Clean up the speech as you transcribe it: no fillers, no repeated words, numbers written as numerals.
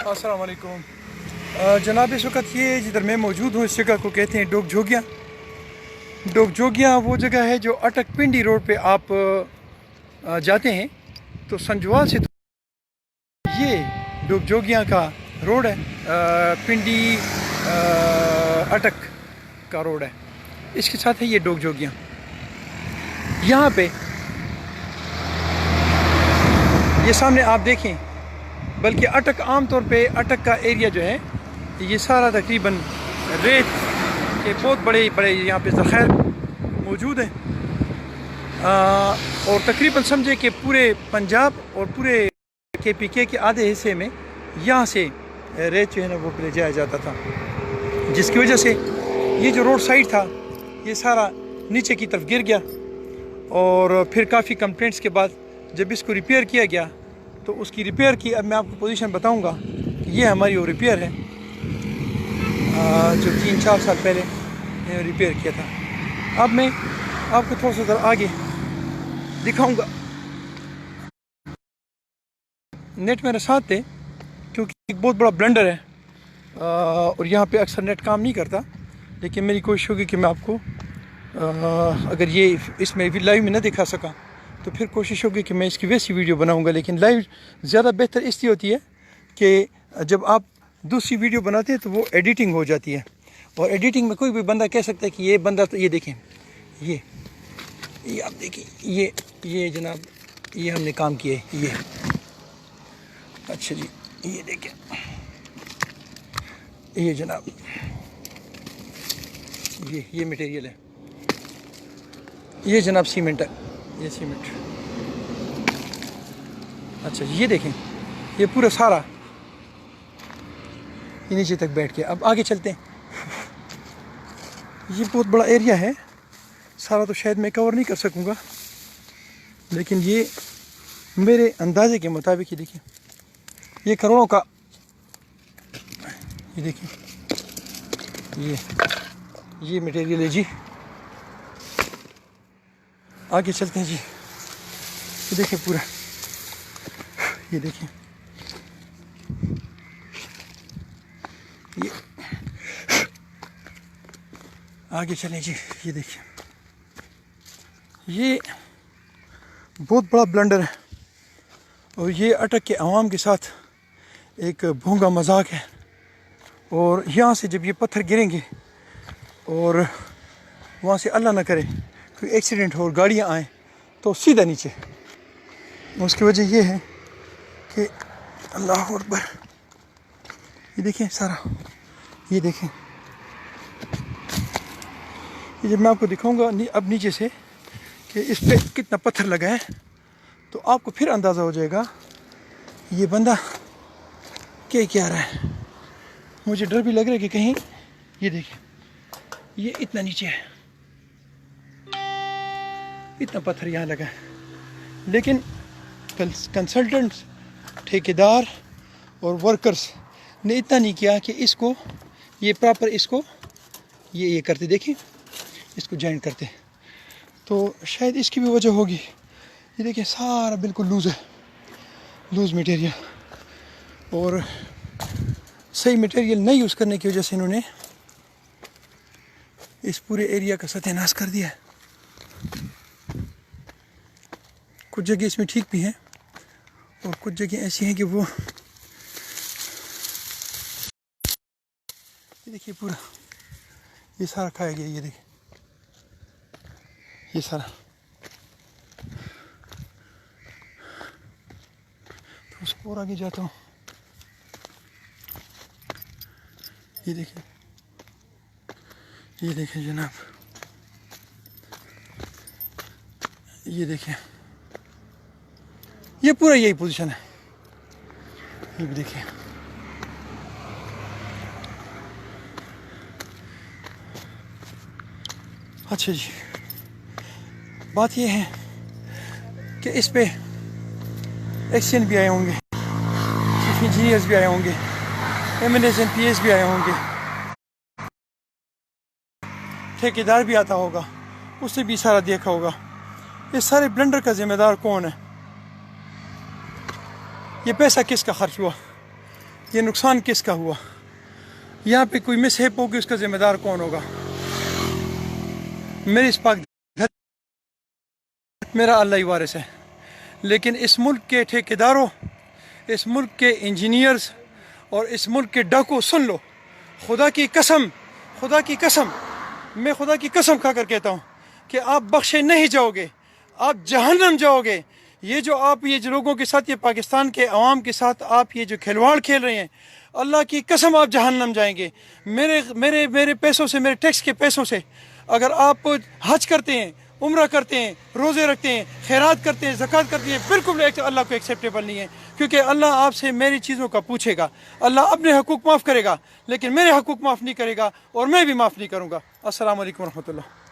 अस्सलाम वालेकुम जनाब। इस वक्त ये जिधर मैं मौजूद हूँ इस जगह को कहते हैं डोग जोगियाँ। डोग जोगियाँ वो जगह है जो अटक पिंडी रोड पे आप जाते हैं तो संजवाल से ये डोग जोगियाँ का रोड है। पिंडी अटक का रोड है, इसके साथ है ये डोग जोगियाँ। यहाँ पे ये सामने आप देखें, बल्कि अटक आम तौर पे अटक का एरिया जो है ये सारा तकरीबन रेत के बहुत बड़े बड़े यहाँ पे ज़ख़ायर मौजूद हैं। और तकरीबन समझे कि पूरे पंजाब और पूरे KPK के आधे हिस्से में यहाँ से रेत जो है ना वो ले जाया जाता था, जिसकी वजह से ये जो रोड साइड था ये सारा नीचे की तरफ गिर गया। और फिर काफ़ी कंप्लेंट्स के बाद जब इसको रिपेयर किया गया तो उसकी रिपेयर की, अब मैं आपको पोजीशन बताऊंगा कि ये हमारी वो रिपेयर है जो 3-4 साल पहले रिपेयर किया था। अब मैं आपको थोड़ा सा ज़रा आगे दिखाऊंगा। नेट मेरे साथ थे क्योंकि एक बहुत बड़ा ब्लेंडर है और यहाँ पे अक्सर नेट काम नहीं करता, लेकिन मेरी कोशिश होगी कि मैं आपको अगर ये इसमें भी लाइव में न दिखा सका तो फिर कोशिश होगी कि मैं इसकी वैसी वीडियो बनाऊंगा। लेकिन लाइव ज़्यादा बेहतर इसलिए होती है कि जब आप दूसरी वीडियो बनाते हैं तो वो एडिटिंग हो जाती है, और एडिटिंग में कोई भी बंदा कह सकता है कि ये बंदा तो ये देखें, ये आप देखें, ये जनाब ये हमने काम किए, ये अच्छा जी, ये देखें, ये जनाब ये मटेरियल है, ये जनाब सीमेंट है, ये सीमेंट। अच्छा ये देखें, ये पूरा सारा ये नीचे तक बैठ गया। अब आगे चलते हैं। ये बहुत बड़ा एरिया है, सारा तो शायद मैं कवर नहीं कर सकूंगा, लेकिन ये मेरे अंदाजे के मुताबिक ये देखिए, ये करोड़ों का, ये देखिए ये मटेरियल है जी। आगे चलते हैं जी। ये देखिए पूरा, ये देखिए ये, आगे चलें जी। ये देखिए ये बहुत बड़ा ब्लंडर है और ये अटक के अवाम के साथ एक भोंगा मजाक है। और यहाँ से जब ये पत्थर गिरेंगे और वहाँ से अल्लाह ना करे कोई एक्सीडेंट हो और गाड़ियाँ आएँ तो सीधा नीचे, उसकी वजह ये है कि अल्लाह अकबर, ये देखें सारा, ये देखें, ये जब मैं आपको दिखाऊंगा अब नीचे से कि इस पे कितना पत्थर लगा है तो आपको फिर अंदाज़ा हो जाएगा ये बंदा क्या रहा है। मुझे डर भी लग रहा है कि कहीं, ये देखें ये इतना नीचे है, इतना पत्थर यहाँ लगा है, लेकिन कंसल्टेंट्स, ठेकेदार और वर्कर्स ने इतना नहीं किया कि इसको ये प्रॉपर इसको ये करते, देखें इसको जॉइन करते, तो शायद इसकी भी वजह होगी। ये देखिए सारा बिल्कुल लूज़ है, लूज़ मटेरियल, और सही मटेरियल नहीं यूज़ करने की वजह से इन्होंने इस पूरे एरिया का सत्यानाश कर दिया है। कुछ जगह इसमें ठीक भी हैं और कुछ जगह ऐसी हैं कि वो, ये देखिए पूरा ये सारा खाया गया, ये देखिए ये सारा, तो उसको और आगे जाता हूँ। ये देखिए जनाब, ये देखिए ये पूरा यही पोजीशन है, ये भी देखिए। अच्छा जी, बात ये है कि इस पे एक्शन भी आए होंगे, चीफ इंजीनियर्स भी आए होंगे, MNS MPs भी आए होंगे, ठेकेदार भी आता होगा, उससे भी सारा देखा होगा। इस सारे ब्लेंडर का जिम्मेदार कौन है? ये पैसा किसका खर्च हुआ? یہ نقصان کس کا ہوا؟ یہاں پہ کوئی مس ہیپ ہوگی، اس کا ذمہ دار کون ہوگا؟ میرے اس پاک گھر میرا اللہ ہی وارث ہے، لیکن اس ملک کے ٹھیکیداروں، اس ملک کے انجینئرز اور اس ملک کے ڈاکو، سن لو، خدا کی قسم، خدا کی قسم، میں خدا کی قسم کھا کر کہتا ہوں کہ آپ بخشے نہیں جاؤ گے، آپ جہنم جاؤ گے۔ یہ جو آپ یہ جو لوگوں کے ساتھ، یہ پاکستان کے عوام کے ساتھ آپ یہ جو کھلواڑ کھیل رہے ہیں، اللہ کی قسم آپ جہنم جائیں گے۔ میرے پیسوں سے، میرے ٹیکس کے پیسوں سے اگر آپ حج کرتے ہیں، عمرہ کرتے ہیں، روزے رکھتے ہیں، خیرات کرتے ہیں، زکوٰۃ کرتے ہیں، بالکل اللہ کو ایکسیپٹیبل نہیں ہے، کیونکہ اللہ آپ سے میری چیزوں کا پوچھے گا۔ اللہ اپنے حقوق معاف کرے گا، لیکن میرے حقوق معاف نہیں کرے گا، اور میں بھی معاف نہیں کروں گا۔ السلام علیکم ورحمۃ اللہ۔